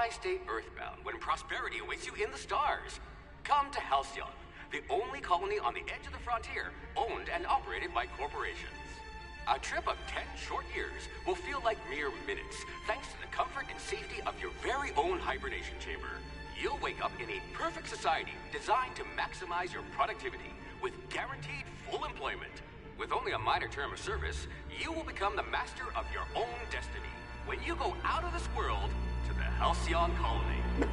Why stay earthbound when prosperity awaits you in the stars? Come to Halcyon, the only colony on the edge of the frontier, owned and operated by corporations. A trip of 10 short years will feel like mere minutes, thanks to the comfort and safety of your very own hibernation chamber. You'll wake up in a perfect society designed to maximize your productivity, with guaranteed full employment. With only a minor term of service, you will become the master of your own destiny when you go out of this world to the Halcyon colony.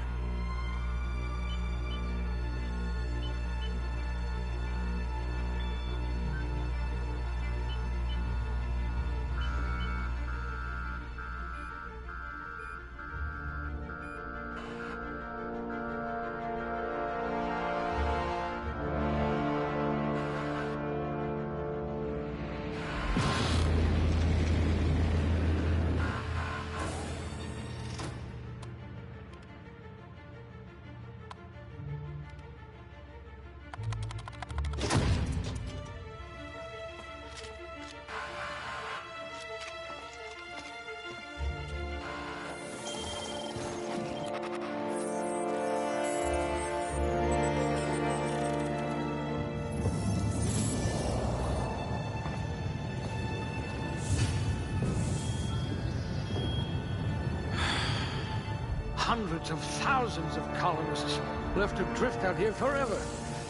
Hundreds of thousands of colonists left to drift out here forever,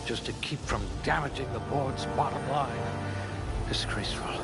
just to keep from damaging the board's bottom line. Disgraceful.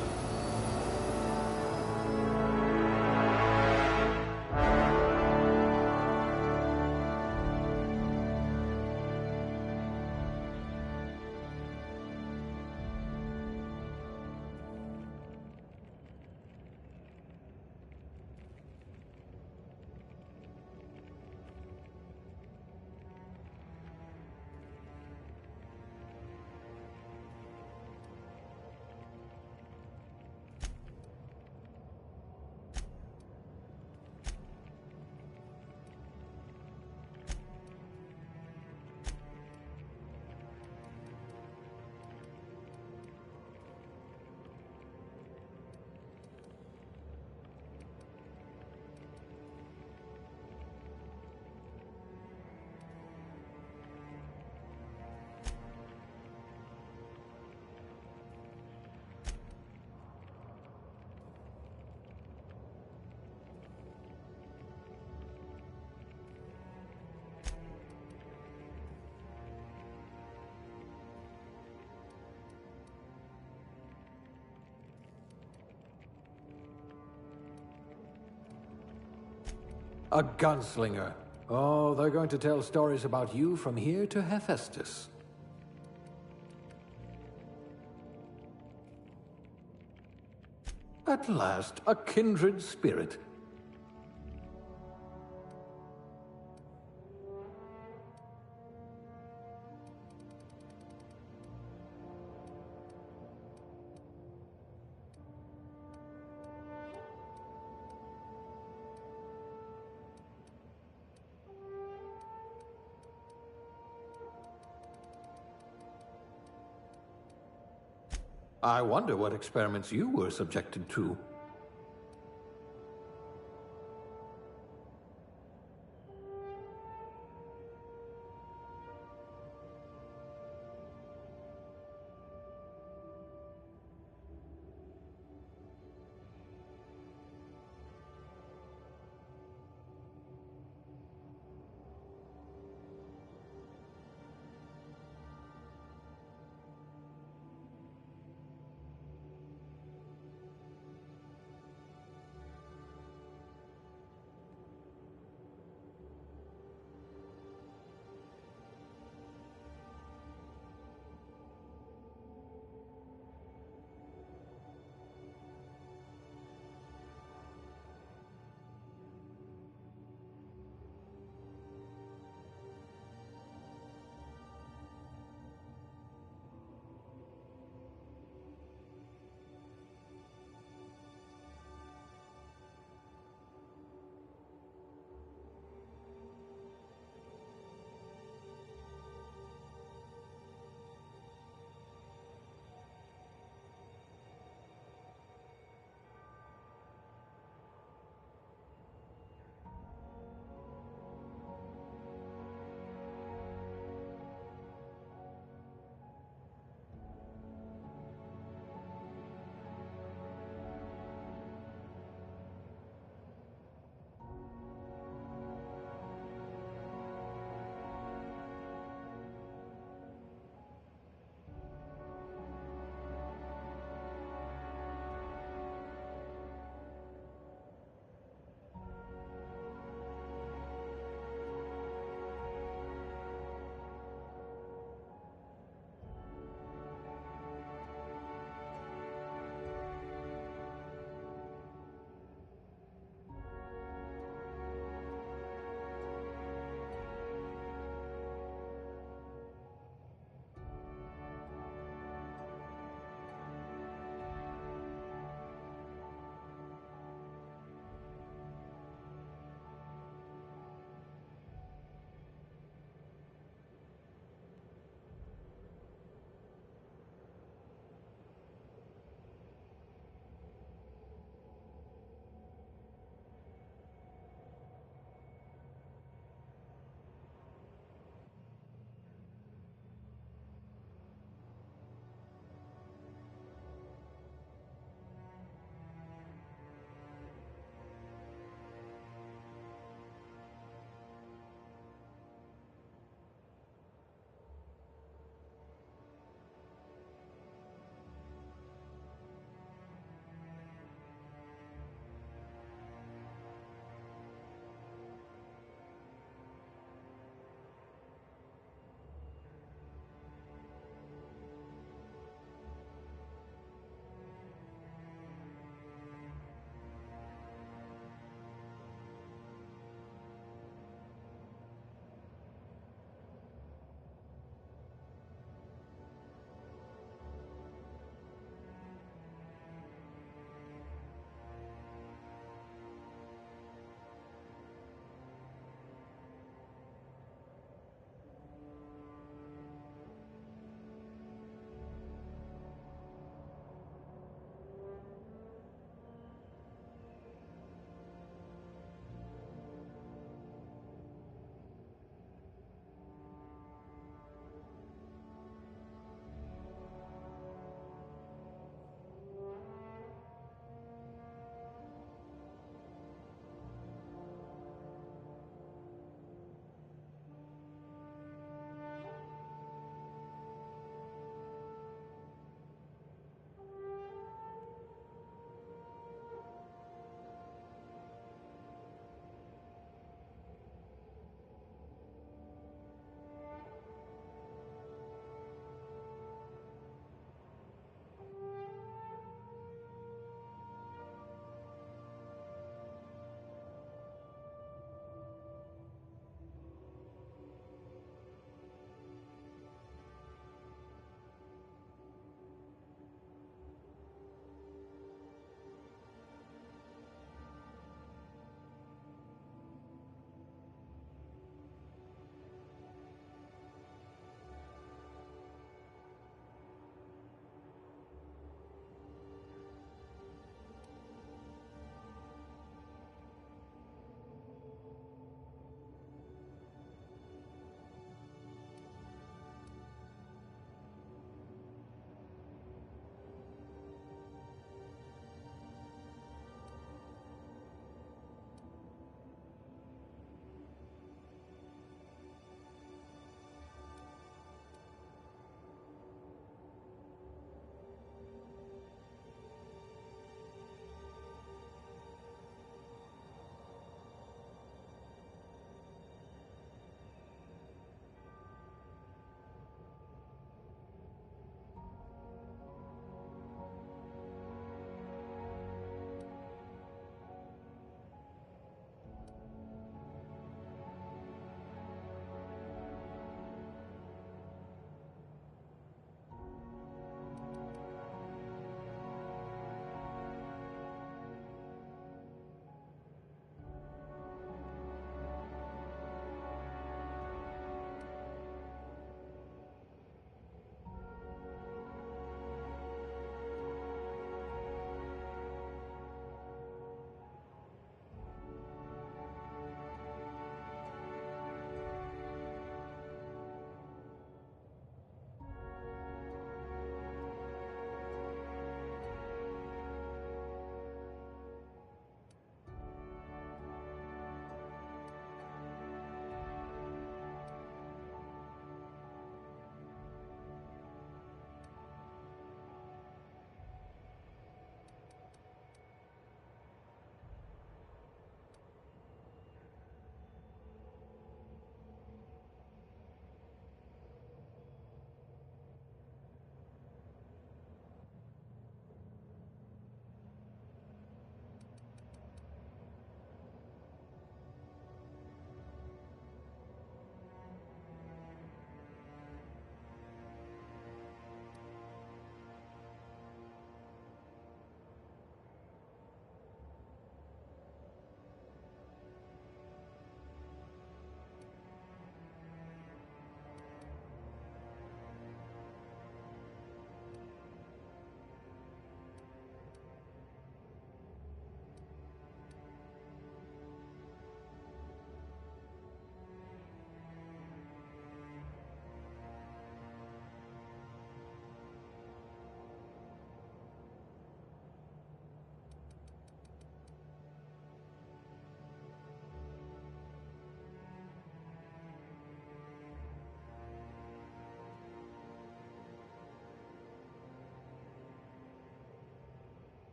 A gunslinger. Oh, they're going to tell stories about you from here to Hephaestus. At last, a kindred spirit. I wonder what experiments you were subjected to.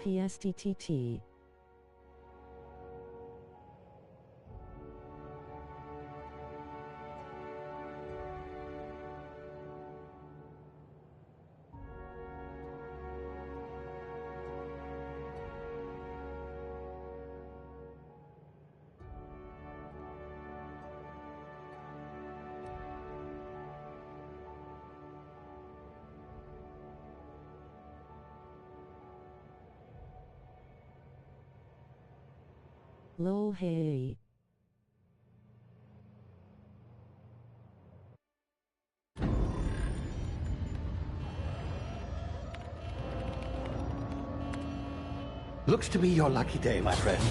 PSTTT. Lol hey. Looks to be your lucky day, my friend.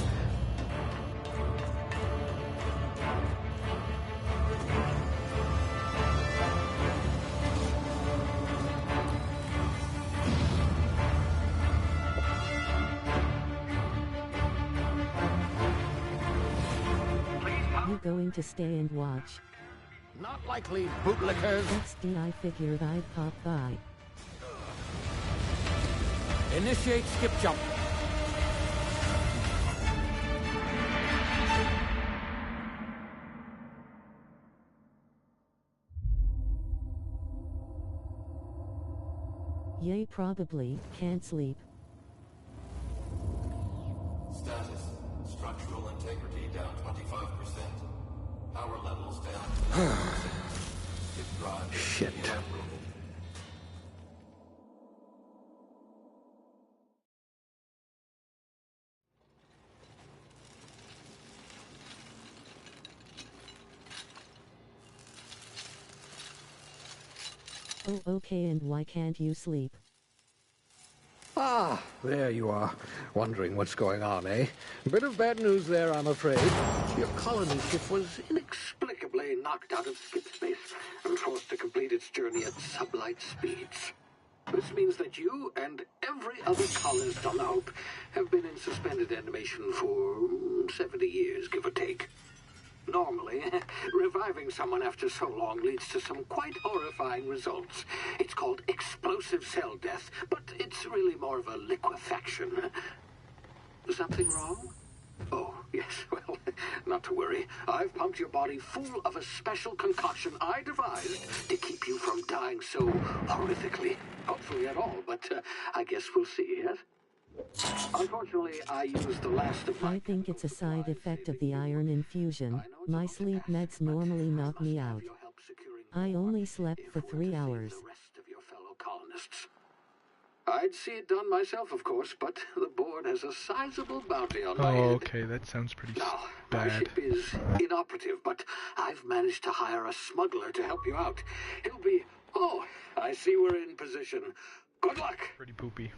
You going to stay and watch? Not likely, bootlickers. XD, I figured I'd pop by. Initiate skip jump. Yay, probably can't sleep. Status. Structural integrity down 25%. Power levels down 10%. If drive is Shit. uprooted. Oh, okay, and why can't you sleep? Ah, there you are. Wondering what's going on, eh? Bit of bad news there, I'm afraid. Your colony ship was inexplicably knocked out of skip space and forced to complete its journey at sublight speeds. This means that you and every other colonist on the Hope have been in suspended animation for 70 years, give or take. Normally, reviving someone after so long leads to some quite horrifying results. It's called explosive cell death, but it's really more of a liquefaction. Something wrong? Oh, yes, well, not to worry. I've pumped your body full of a special concoction I devised to keep you from dying so horrifically. Hopefully at all, but I guess we'll see, yes? Unfortunately, I used the last of my... I think it's a side effect of the iron infusion. My sleep meds normally knock me out. I only slept for 3 hours. The rest of your fellow colonists. I'd see it done myself, of course, but the board has a sizable bounty on my head. Oh, okay, that sounds pretty Now, my bad. ship is inoperative, but I've managed to hire a smuggler to help you out. He'll be... Oh, I see we're in position. Good luck! Pretty poopy.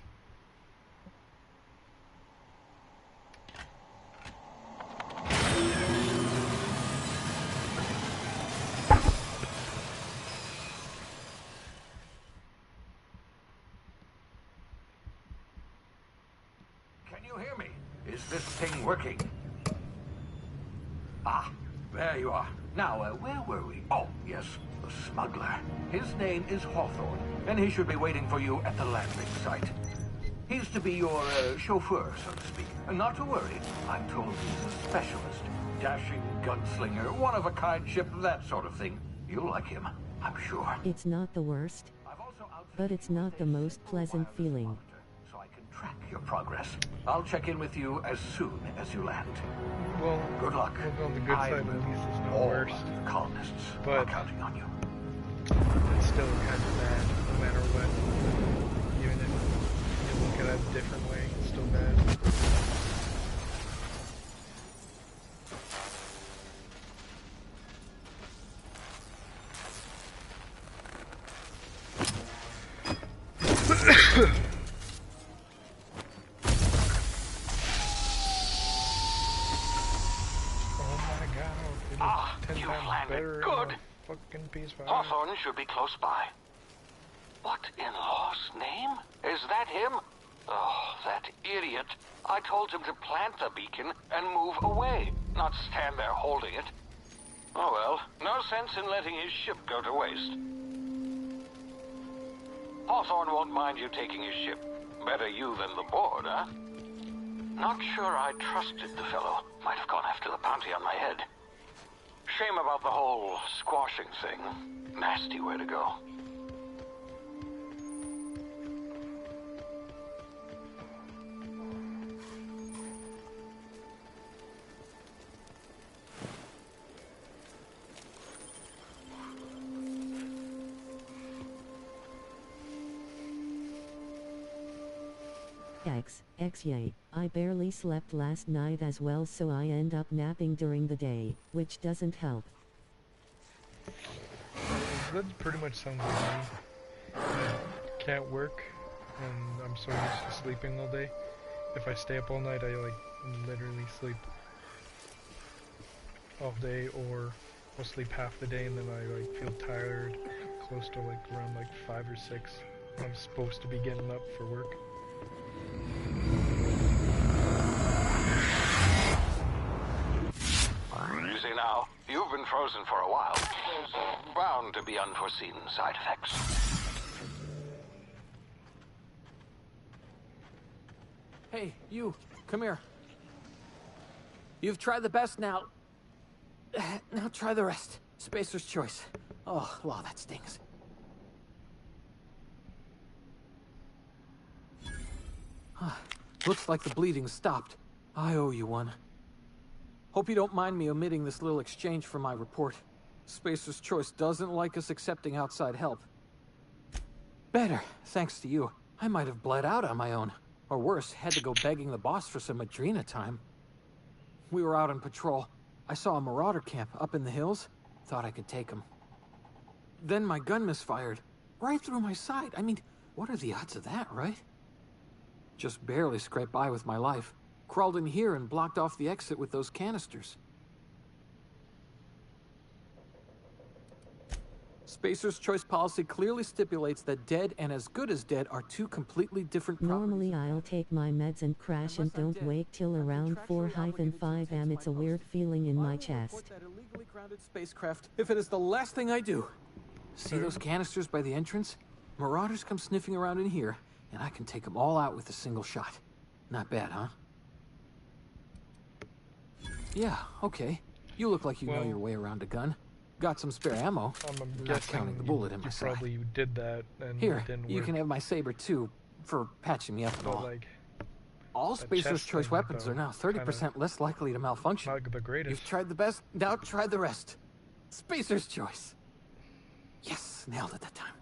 Can you hear me? Is this thing working? Ah, there you are. Now, where were we? Oh, yes, the smuggler. His name is Hawthorne, and he should be waiting for you at the landing site. He's to be your chauffeur, so to speak. And not to worry, I'm told he's a specialist. Dashing gunslinger, one-of-a-kind ship, that sort of thing. You'll like him, I'm sure. It's not the worst, but it's not the most pleasant feeling. So I can track your progress. I'll check in with you as soon as you land. Well, Good luck. on the good side, at least it's no all worse. the colonists But- are counting on you. It's still kind of bad, no matter what. Even if you look at it a different way, it's still bad. Oh my god, it is Ah, 10 you times landed. better Good. in a fucking PS5. Hawthorne should be close by. What in law's name? Is that him? Oh, that idiot. I told him to plant the beacon and move away, not stand there holding it. Oh well, no sense in letting his ship go to waste. Hawthorne won't mind you taking his ship. Better you than the board, huh? Not sure I trusted the fellow. Might have gone after the bounty on my head. Shame about the whole squashing thing. Nasty way to go. Yay, I barely slept last night as well, so I end up napping during the day, which doesn't help. That pretty much sounds like me. I can't work, and I'm so used to sleeping all day. If I stay up all night, I like literally sleep all day, or I'll sleep half the day and then I like feel tired close to like around like 5 or 6. I'm supposed to be getting up for work. You see now, you've been frozen for a while. There's bound to be unforeseen side effects. Hey, you, come here. You've tried the best now. Now try the rest. Spacer's choice. Oh, wow, that stings. Looks like the bleeding stopped. I owe you one. Hope you don't mind me omitting this little exchange from my report. Spacer's choice doesn't like us accepting outside help. Better, thanks to you. I might have bled out on my own. Or worse, had to go begging the boss for some Adrena time. We were out on patrol. I saw a marauder camp up in the hills. Thought I could take him. Then my gun misfired. Right through my side. I mean, what are the odds of that, right? Just barely scraped by with my life. Crawled in here and blocked off the exit with those canisters. Spacer's choice policy clearly stipulates that dead and as good as dead are two completely different properties. Normally I'll take my meds and crash and don't wake till around 4-5 am. It's a weird feeling in my chest. That illegally grounded spacecraft if it is the last thing I do. See those canisters by the entrance? Marauders come sniffing around in here, and I can take them all out with a single shot. Not bad, huh? Yeah, okay. You look like you know your way around a gun. Got some spare ammo. I'm Not counting the bullet in my you side. probably did that and Here, it didn't work. you can have my saber too, for patching me up and But all. like, All that Spacer's chest choice thing, weapons though, are now 30% less likely to malfunction. not the greatest. You've tried the best, now try the rest. Spacer's choice. Yes, nailed it that time.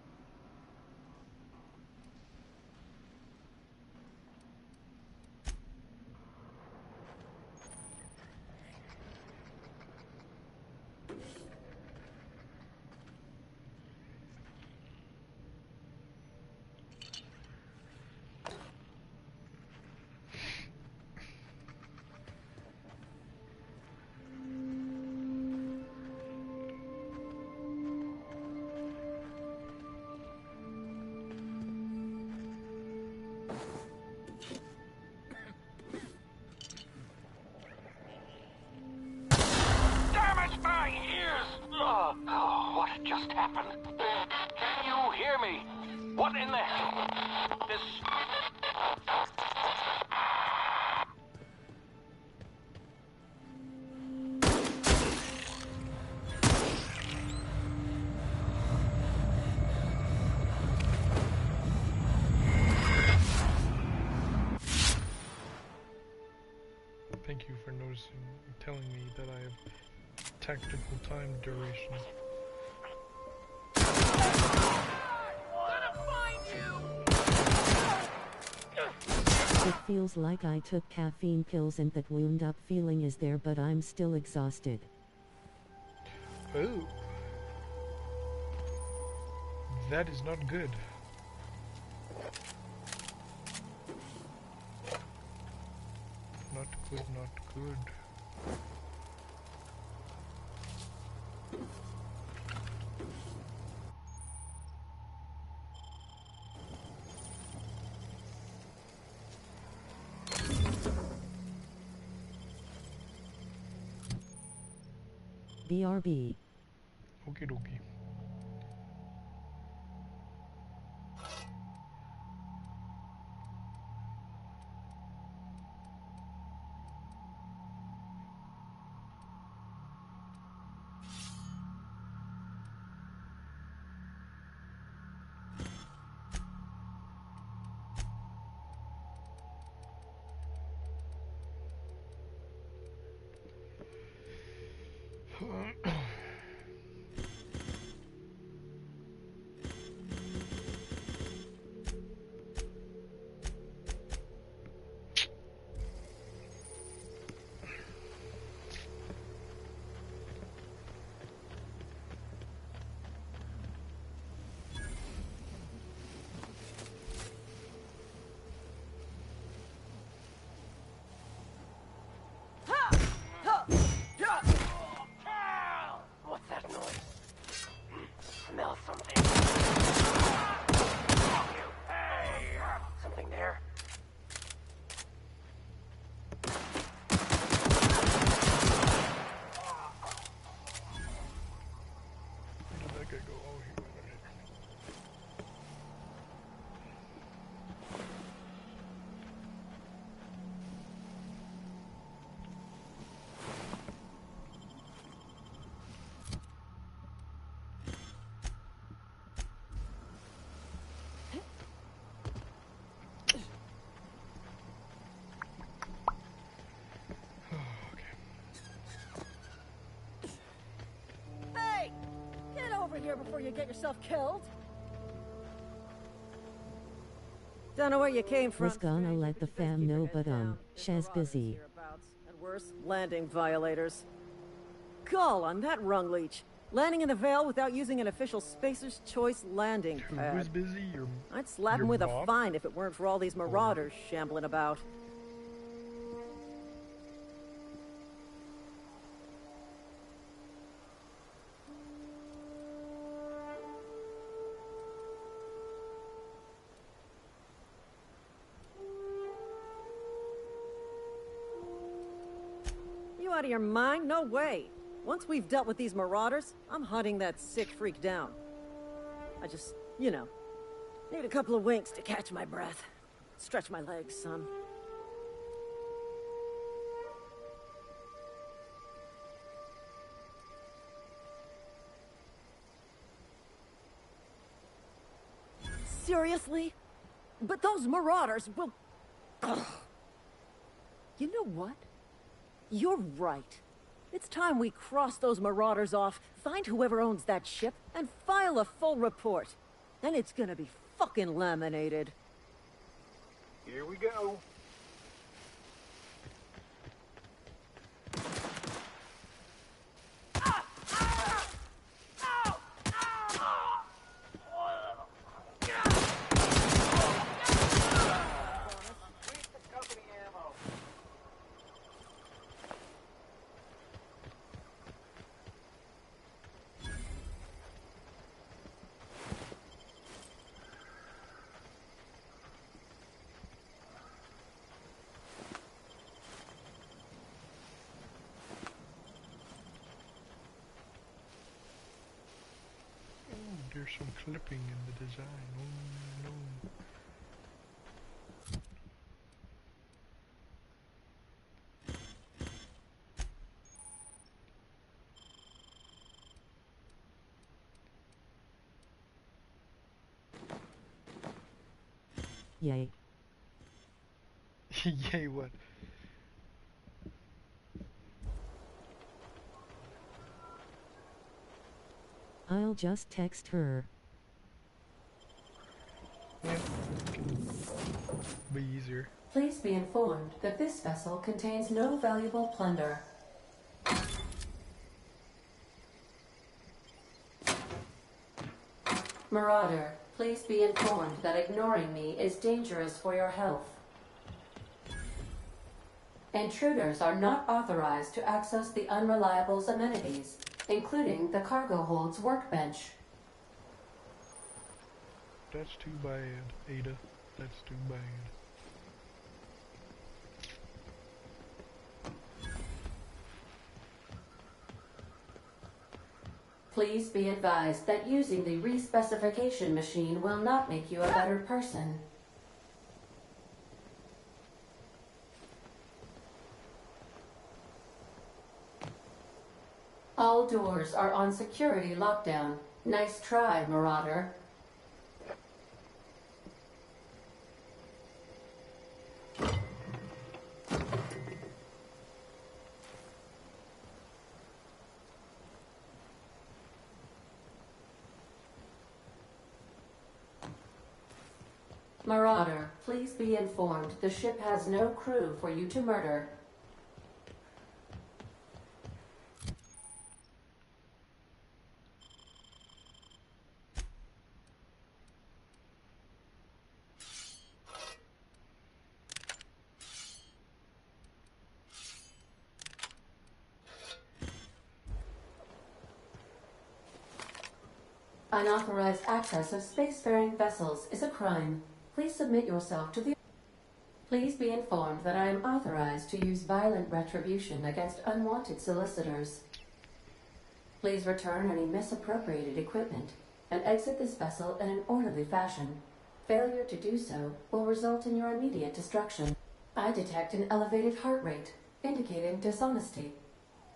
Damage my ears! Oh, what just happened? Can you hear me? What in the hell? This... Thank you for noticing, telling me that I have tactical time duration. It feels like I took caffeine pills and that wound up feeling is there, but I'm still exhausted. Oh. That is not good. Not good, not good. BRB. Okie dokie. What's that noise? Smell something. Hey, something there? Where did that guy go? Oh, he went right. Hey! Get over here before you get yourself killed! Don't know where you came from. Was gonna let the fam know, but Shaz busy. And worse, landing violators. Call on that rung leech. Landing in the Vale without using an official Spacer's Choice landing Who pad. was busy? I'd slap your him with a mom? fine if it weren't for all these marauders shambling about. You out of your mind? No way. Once we've dealt with these marauders, I'm hunting that sick freak down. I just, you know, need a couple of winks to catch my breath. Stretch my legs, son. Seriously? But those marauders will... Ugh. You know what? You're right. It's time we cross those marauders off, find whoever owns that ship, and file a full report. Then it's gonna be fucking laminated. Here we go. There's some clipping in the design. Oh no. Yay. Yay, what? I'll just text her. Yeah. Be easier. Please be informed that this vessel contains no valuable plunder. Marauder, please be informed that ignoring me is dangerous for your health. Intruders are not authorized to access the Unreliable's amenities, including the cargo hold's workbench. That's too bad, Ada. That's too bad. Please be advised that using the respecification machine will not make you a better person. All doors are on security lockdown. Nice try, Marauder. Marauder, please be informed the ship has no crew for you to murder. Unauthorized access of spacefaring vessels is a crime. Please submit yourself to the... Please be informed that I am authorized to use violent retribution against unwanted solicitors. Please return any misappropriated equipment and exit this vessel in an orderly fashion. Failure to do so will result in your immediate destruction. I detect an elevated heart rate, indicating dishonesty.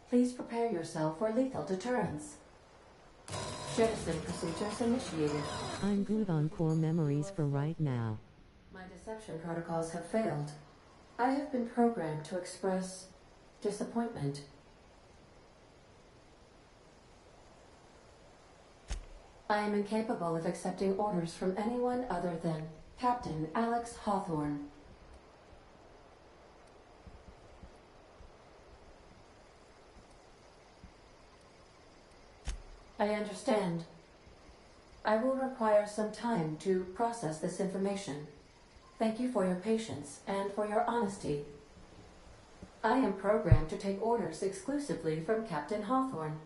Please prepare yourself for lethal deterrence. Jettison procedures initiated. I'm good on core memories for right now. My deception protocols have failed. I have been programmed to express disappointment. I am incapable of accepting orders from anyone other than Captain Alex Hawthorne. I understand. I will require some time to process this information. Thank you for your patience and for your honesty. I am programmed to take orders exclusively from Captain Hawthorne.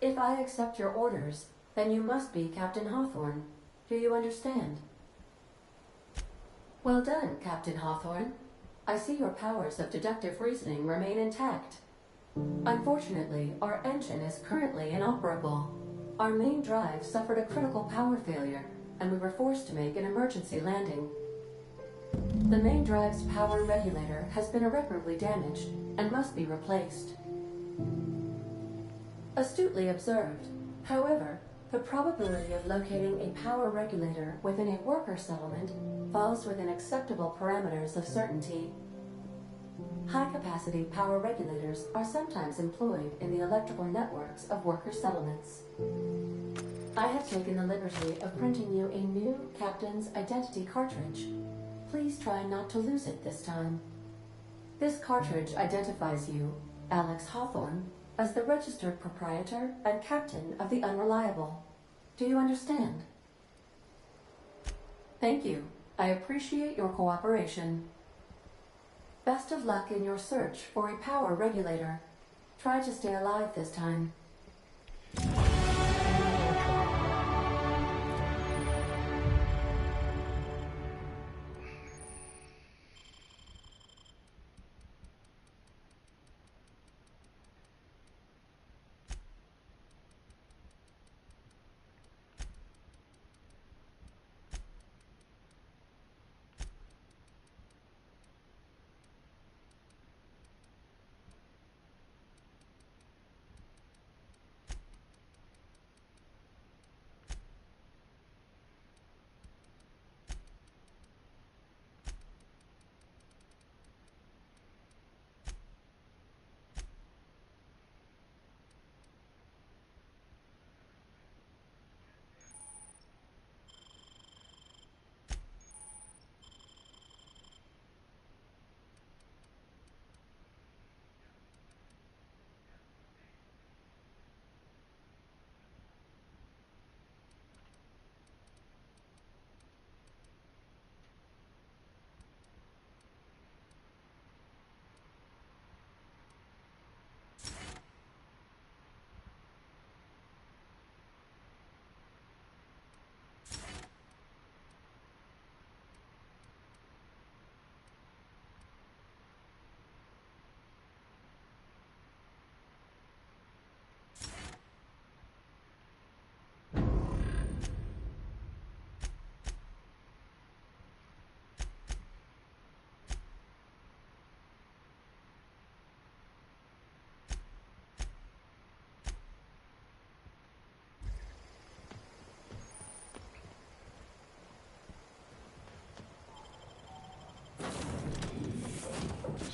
If I accept your orders, then you must be Captain Hawthorne. Do you understand? Well done, Captain Hawthorne. I see your powers of deductive reasoning remain intact. Unfortunately, our engine is currently inoperable. Our main drive suffered a critical power failure, and we were forced to make an emergency landing. The main drive's power regulator has been irreparably damaged and must be replaced. Astutely observed. However, the probability of locating a power regulator within a worker settlement falls within acceptable parameters of certainty. High-capacity power regulators are sometimes employed in the electrical networks of worker settlements. I have taken the liberty of printing you a new Captain's Identity cartridge. Please try not to lose it this time. This cartridge identifies you, Alex Hawthorne, as the registered proprietor and captain of the Unreliable. Do you understand? Thank you. I appreciate your cooperation. Best of luck in your search for a power regulator. Try to stay alive this time.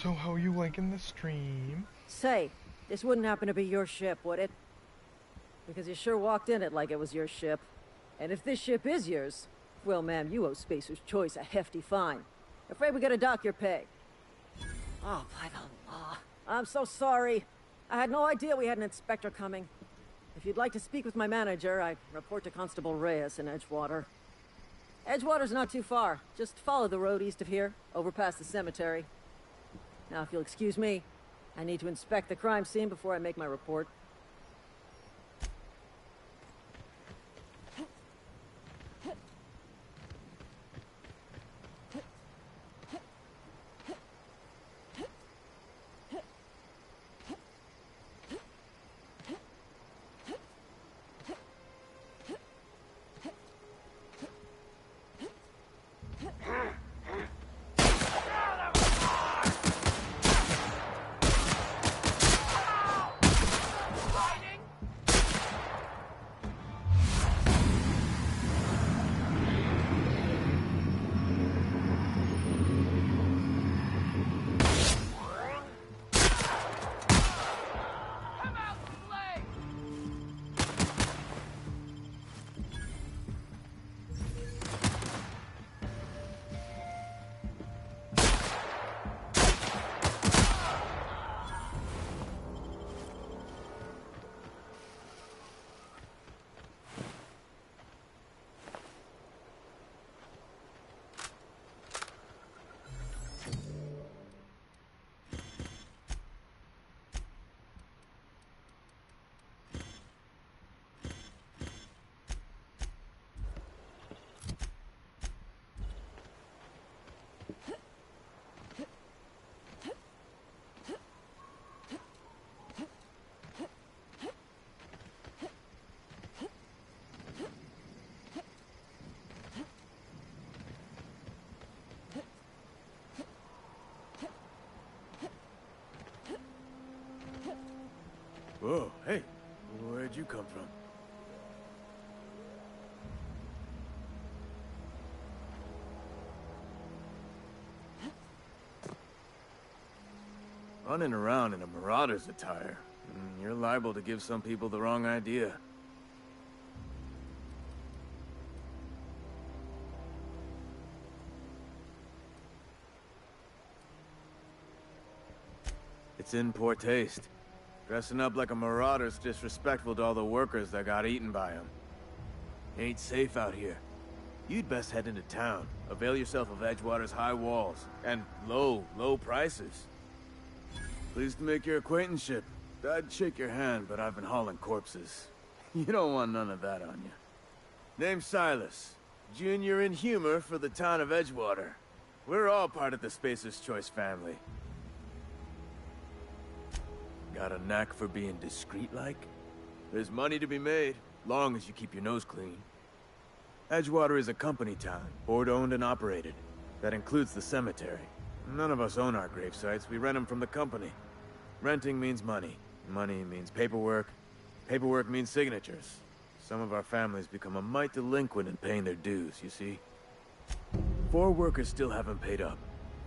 So how are you liking the stream? Say, this wouldn't happen to be your ship, would it? Because you sure walked in it like it was your ship. And if this ship is yours, Well, ma'am, you owe Spacer's Choice a hefty fine. Afraid we gotta dock your pay. Oh, by the law. I'm so sorry. I had no idea we had an inspector coming. If you'd like to speak with my manager, I report to Constable Reyes in Edgewater. Edgewater's not too far. Just follow the road east of here, over past the cemetery. Now, if you'll excuse me, I need to inspect the crime scene before I make my report. Whoa, hey, where'd you come from? Running around in a marauder's attire. You're liable to give some people the wrong idea. It's in poor taste. Dressing up like a marauder's disrespectful to all the workers that got eaten by him. Ain't safe out here. You'd best head into town. Avail yourself of Edgewater's high walls and low prices. Pleased to make your acquaintanceship. I'd shake your hand, but I've been hauling corpses. You don't want none of that on you. Name's Silas. Junior in humor for the town of Edgewater. We're all part of the Spacer's Choice family. Got a knack for being discreet-like? There's money to be made, long as you keep your nose clean. Edgewater is a company town, board-owned and operated. That includes the cemetery. None of us own our grave sites, we rent them from the company. Renting means money. Money means paperwork. Paperwork means signatures. Some of our families become a mite delinquent in paying their dues, you see. 4 workers still haven't paid up.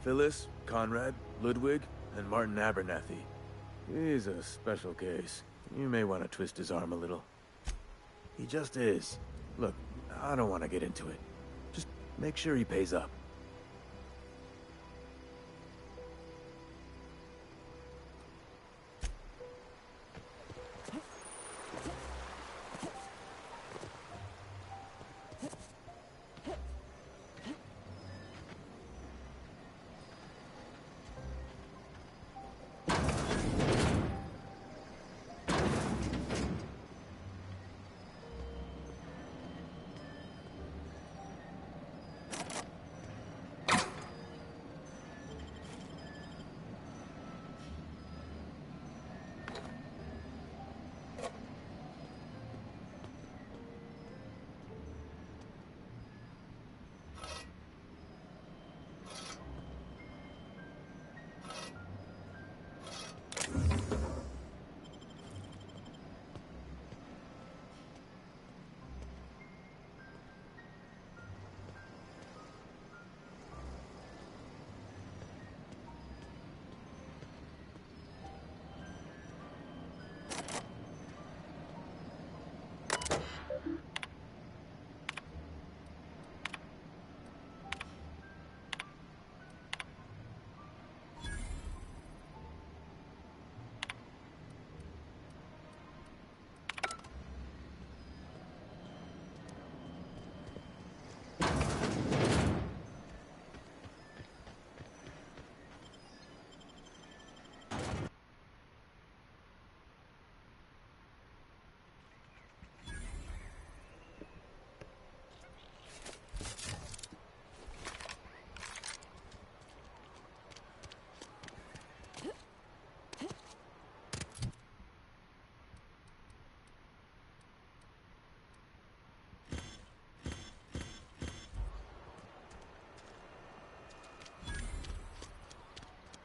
Phyllis, Conrad, Ludwig, and Martin Abernathy. He's a special case. You may want to twist his arm a little. He just is. Look, I don't want to get into it. Just make sure he pays up.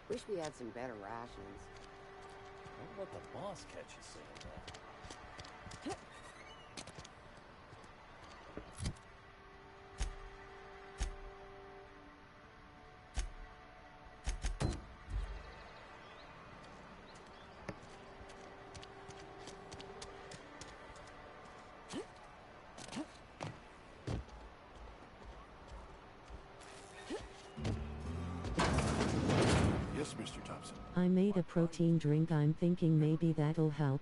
Wish we had some better rations. Don't let the boss catch you saying that. Yes, Mr. Thompson. I made a protein drink. I'm thinking maybe that'll help.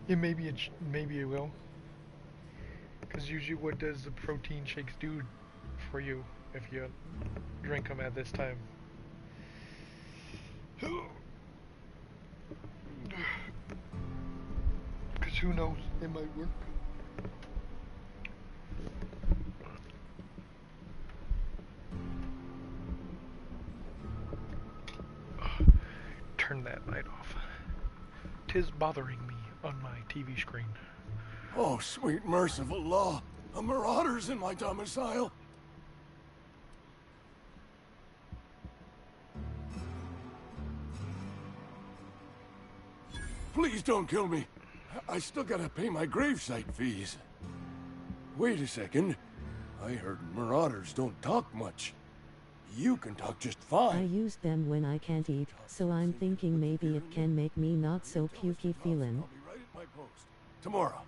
Yeah, maybe it will. Because usually what does the protein shakes do for you if you drink them at this time? Because who knows, it might work. Turn that light off. 'Tis bothering me on my TV screen. Oh, sweet merciful law. A marauder's in my domicile. Please don't kill me. I still gotta pay my gravesite fees. Wait a second. I heard marauders don't talk much. You can talk just fine. I use them when I can't eat, so I'm thinking maybe it can make me not so pukey feelin'. I'll be right at my post. Tomorrow.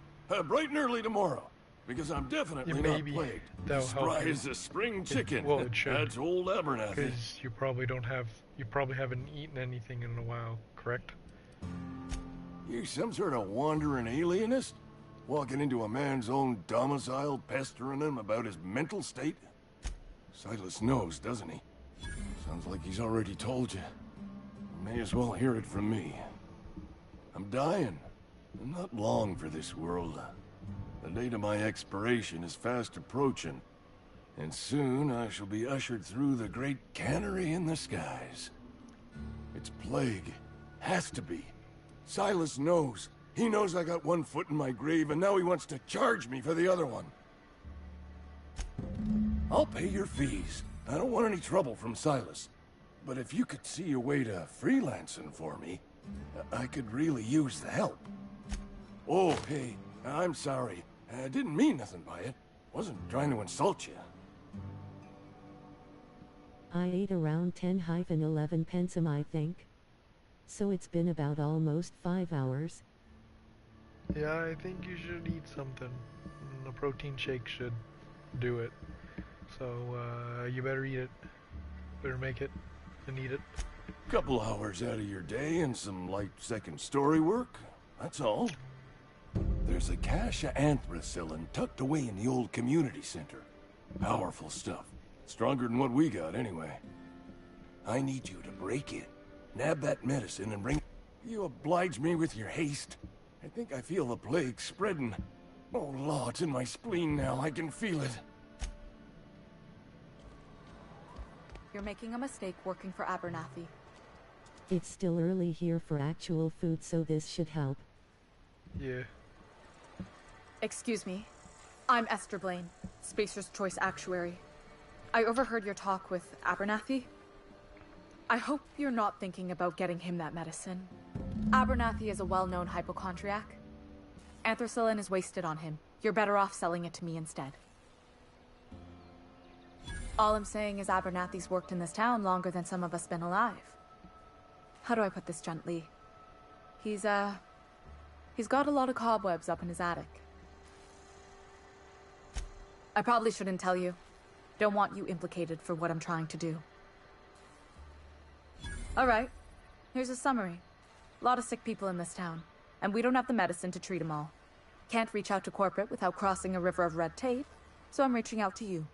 Bright and early tomorrow. Because I'm definitely not plagued. Spry as a spring chicken. Well, it should. That's old Abernathy. Because you probably haven't eaten anything in a while, correct? You some sort of wandering alienist? Walking into a man's own domicile, pestering him about his mental state? Silas knows, doesn't he? Sounds like he's already told you. May as well hear it from me. I'm dying. I'm not long for this world. The date of my expiration is fast approaching, and soon I shall be ushered through the great cannery in the skies. It's plague. Has to be. Silas knows. He knows I got one foot in my grave, and now he wants to charge me for the other one. I'll pay your fees. I don't want any trouble from Silas. But if you could see a way to freelancing for me, I could really use the help. Oh, hey, I'm sorry. I didn't mean nothing by it. Wasn't trying to insult you. I ate around 10-11 pensum, I think. So it's been about almost 5 hours. Yeah, I think you should eat something. A protein shake should do it. So, you better eat it. Better make it and eat it. Couple hours out of your day and some light second story work. That's all. There's a cache of anthracillin tucked away in the old community center. Powerful stuff. Stronger than what we got, anyway. I need you to break in, nab that medicine, and bring... You oblige me with your haste. I think I feel the plague spreading. Oh, Law, it's in my spleen now. I can feel it. You're making a mistake working for Abernathy. It's still early here for actual food, so this should help. Yeah. Excuse me. I'm Esther Blaine, Spacer's Choice Actuary. I overheard your talk with Abernathy. I hope you're not thinking about getting him that medicine. Abernathy is a well-known hypochondriac. Anthracillin is wasted on him. You're better off selling it to me instead. All I'm saying is Abernathy's worked in this town longer than some of us been alive. How do I put this gently? He's got a lot of cobwebs up in his attic. I probably shouldn't tell you. Don't want you implicated for what I'm trying to do. Alright, here's a summary. A lot of sick people in this town, and we don't have the medicine to treat them all. Can't reach out to corporate without crossing a river of red tape, so I'm reaching out to you.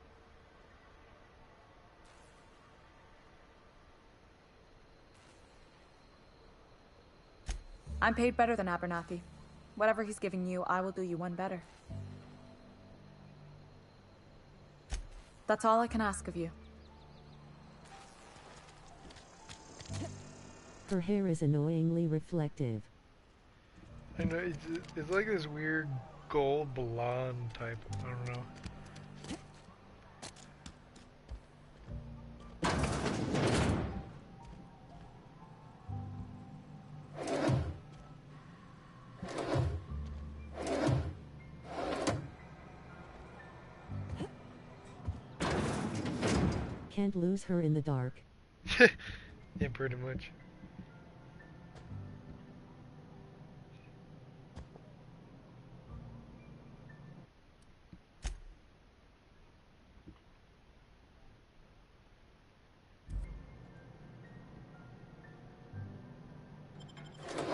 I'm paid better than Abernathy. Whatever he's giving you, I will do you one better. That's all I can ask of you. Her hair is annoyingly reflective. I know, it's like this weird gold blonde type. I don't know. can't lose her in the dark. Yeah, pretty much.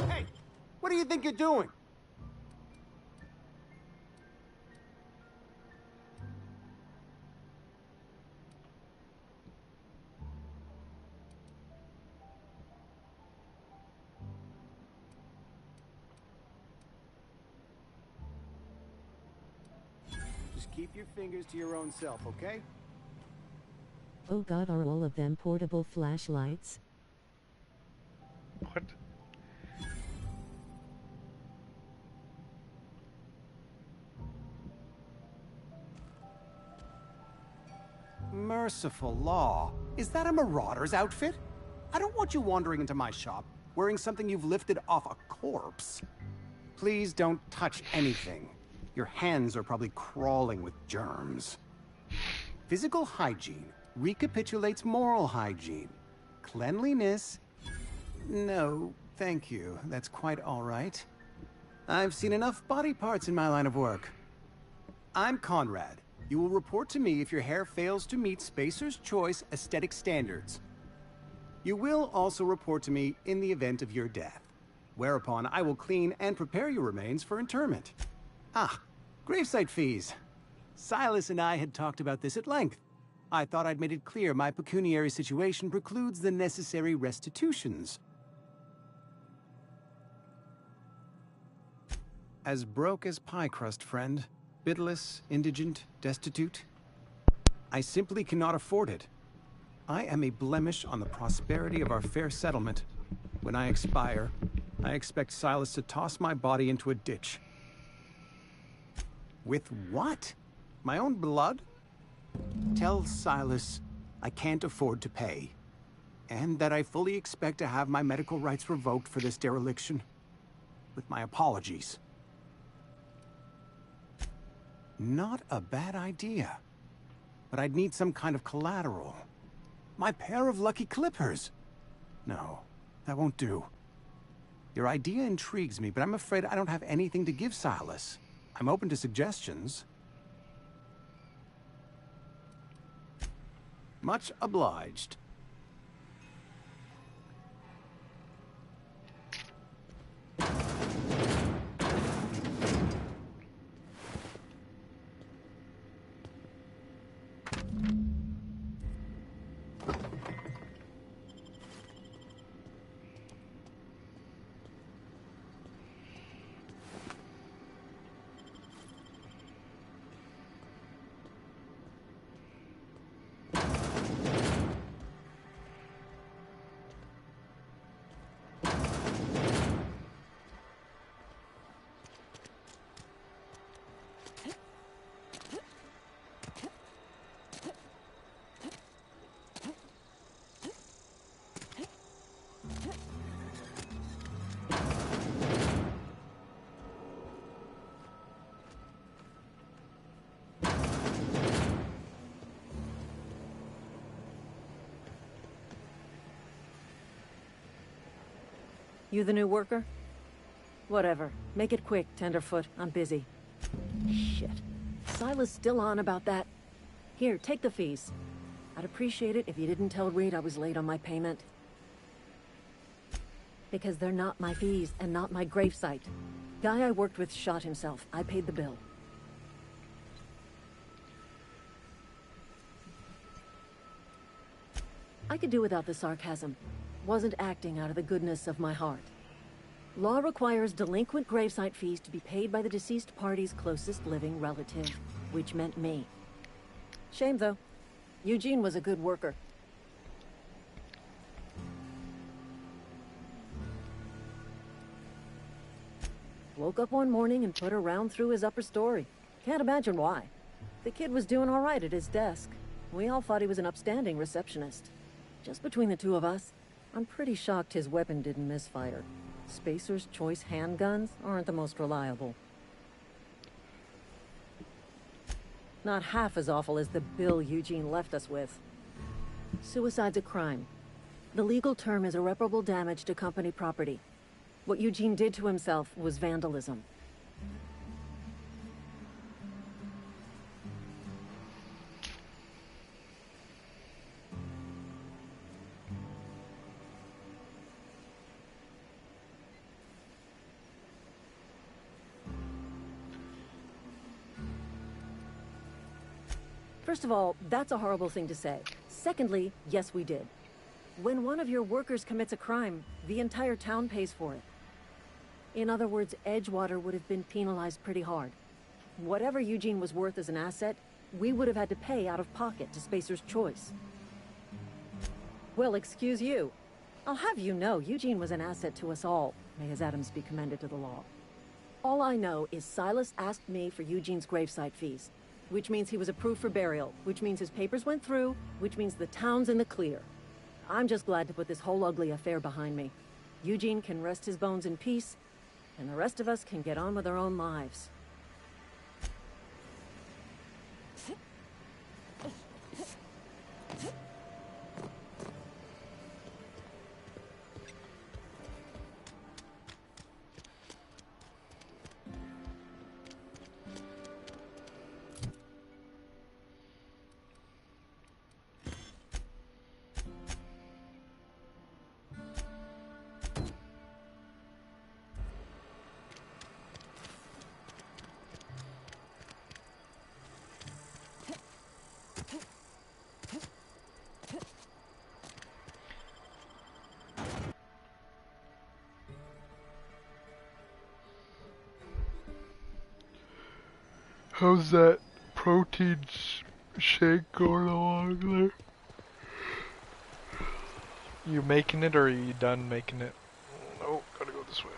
Hey, what do you think you're doing? Just keep your fingers to your own self, okay? Oh god, are all of them portable flashlights? What? Merciful law. Is that a marauder's outfit? I don't want you wandering into my shop wearing something you've lifted off a corpse. Please don't touch anything. Your hands are probably crawling with germs. Physical hygiene recapitulates moral hygiene. Cleanliness? No, thank you. That's quite all right. I've seen enough body parts in my line of work. I'm Conrad. You will report to me if your hair fails to meet Spacer's Choice aesthetic standards. You will also report to me in the event of your death, whereupon I will clean and prepare your remains for interment. Ah, gravesite fees. Silas and I had talked about this at length. I thought I'd made it clear my pecuniary situation precludes the necessary restitutions. As broke as pie crust, friend. Bidless, indigent, destitute. I simply cannot afford it. I am a blemish on the prosperity of our fair settlement. When I expire, I expect Silas to toss my body into a ditch. With what? My own blood? Tell Silas I can't afford to pay, and that I fully expect to have my medical rights revoked for this dereliction. With my apologies. Not a bad idea. But I'd need some kind of collateral. My pair of lucky clippers. No, that won't do. Your idea intrigues me, but I'm afraid I don't have anything to give Silas. I'm open to suggestions. Much obliged. You the new worker? Whatever. Make it quick, Tenderfoot. I'm busy. Shit. Silas still on about that. Here, take the fees. I'd appreciate it if you didn't tell Reed I was late on my payment. Because they're not my fees and not my gravesite. Guy I worked with shot himself. I paid the bill. I could do without the sarcasm. Wasn't acting out of the goodness of my heart. Law requires delinquent gravesite fees to be paid by the deceased party's closest living relative, which meant me. Shame, though. Eugene was a good worker. Woke up one morning and put a round through his upper story. Can't imagine why. The kid was doing all right at his desk. We all thought he was an upstanding receptionist. Just between the two of us, I'm pretty shocked his weapon didn't misfire. Spacer's Choice handguns aren't the most reliable. Not half as awful as the bill Eugene left us with. Suicide's a crime. The legal term is irreparable damage to company property. What Eugene did to himself was vandalism. First of all, that's a horrible thing to say. Secondly, yes, we did. When one of your workers commits a crime, the entire town pays for it. In other words, Edgewater would have been penalized pretty hard. Whatever Eugene was worth as an asset, we would have had to pay out of pocket to Spacer's Choice. Well, excuse you. I'll have you know, Eugene was an asset to us all. May his atoms be commended to the law. All I know is Silas asked me for Eugene's gravesite fees, which means he was approved for burial, which means his papers went through, which means the town's in the clear. I'm just glad to put this whole ugly affair behind me. Eugene can rest his bones in peace, and the rest of us can get on with our own lives. How's that protein shake going along there? You making it or are you done making it? Oh, gotta go this way.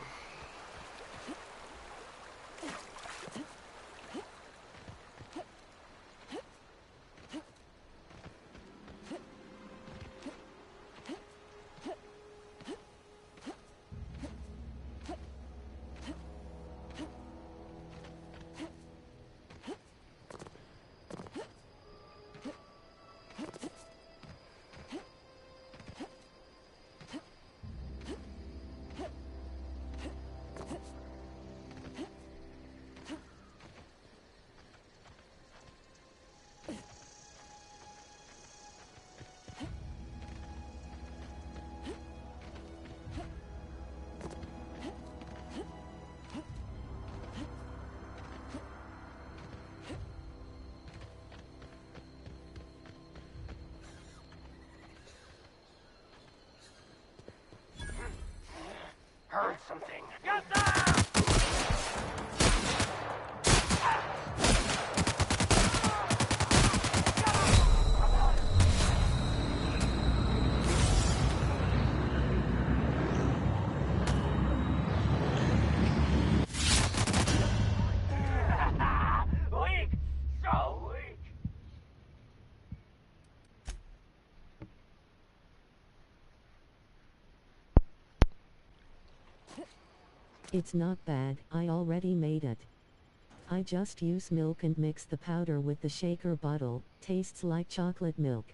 Heard something. Weak! So weak! It's not bad, I already made it. I just use milk and mix the powder with the shaker bottle, tastes like chocolate milk.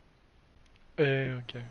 Okay.